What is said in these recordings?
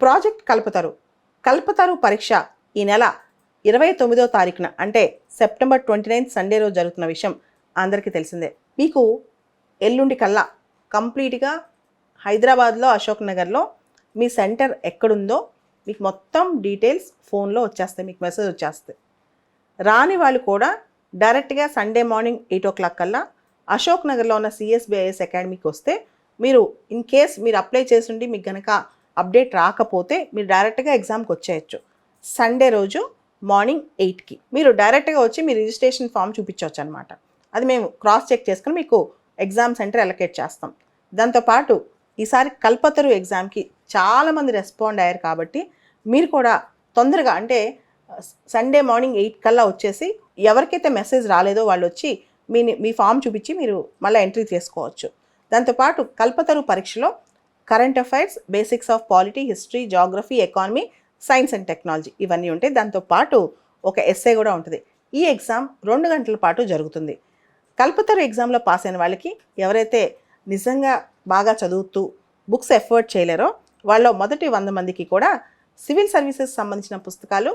Project Kalpataru పరీక్ష ఈ నెల 29వ తారీఖున అంటే సెప్టెంబర్ 29 సండే రోజు జరుగుతున్న విషయం అందరికీ తెలిసిందే. మీకు ఎల్లుండి కల్లా కంప్లీట్గా హైదరాబాద్లో అశోక్ నగర్లో మీ సెంటర్ ఎక్కడుందో మీకు మొత్తం డీటెయిల్స్ ఫోన్లో వచ్చేస్తాయి, మీకు మెసేజ్ వచ్చేస్తాయి. రాని వాళ్ళు కూడా డైరెక్ట్గా సండే మార్నింగ్ 8 o'clock కల్లా అశోక్ నగర్లో ఉన్న CSBIS అకాడమీకి వస్తే మీరు ఇన్ కేస్ మీరు అప్లై చేసిండి మీకు కనుక అప్డేట్ రాకపోతే మీరు డైరెక్ట్గా ఎగ్జామ్కి వచ్చేయచ్చు. సండే రోజు మార్నింగ్ 8కి మీరు డైరెక్ట్గా వచ్చి మీ రిజిస్ట్రేషన్ ఫామ్ చూపించవచ్చు అనమాట. అది మేము క్రాస్ చెక్ చేసుకుని మీకు ఎగ్జామ్ సెంటర్ అలొకేట్ చేస్తాం. దాంతోపాటు ఈసారి కల్పతరు ఎగ్జామ్కి చాలామంది రెస్పాండ్ అయ్యారు కాబట్టి మీరు కూడా తొందరగా అంటే సండే మార్నింగ్ 8 కల్లా వచ్చేసి ఎవరికైతే మెసేజ్ రాలేదో వాళ్ళు వచ్చి మీ ఫామ్ చూపించి మీరు మళ్ళీ ఎంట్రీ చేసుకోవచ్చు. దాంతోపాటు కల్పతరు పరీక్షలో current affairs, basics of polity, history, geography, economy, science and technology ఇవన్నీ ఉంటాయి. దాంతోపాటు ఒక ఎస్సే కూడా ఉంటుంది. ఈ ఎగ్జామ్ 2 గంటల పాటు జరుగుతుంది. కల్పతరు ఎగ్జామ్లో పాస్ అయిన వాళ్ళకి ఎవరైతే నిజంగా బాగా చదువుతూ బుక్స్ ఎఫర్ట్ చేయలేరో వాళ్ళ మొదటి 100 మందికి కూడా సివిల్ సర్వీసెస్ సంబంధించిన పుస్తకాలు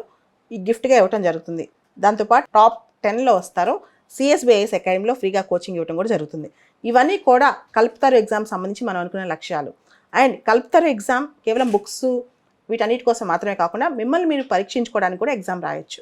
ఈ గిఫ్ట్గా ఇవ్వటం జరుగుతుంది. దాంతోపాటు టాప్ 10లో వస్తారో CSBIS అకాడమీలో ఫ్రీగా కోచింగ్ ఇవ్వడం కూడా జరుగుతుంది. ఇవన్నీ కూడా కల్పతరు ఎగ్జామ్ సంబంధించి మనం అనుకునే లక్ష్యాలు. అండ్ కల్పతరు ఎగ్జామ్ కేవలం బుక్స్ వీటన్నిటి కోసం మాత్రమే కాకుండా మిమ్మల్ని మీరు పరీక్షించుకోవడానికి కూడా ఎగ్జామ్ రాయొచ్చు.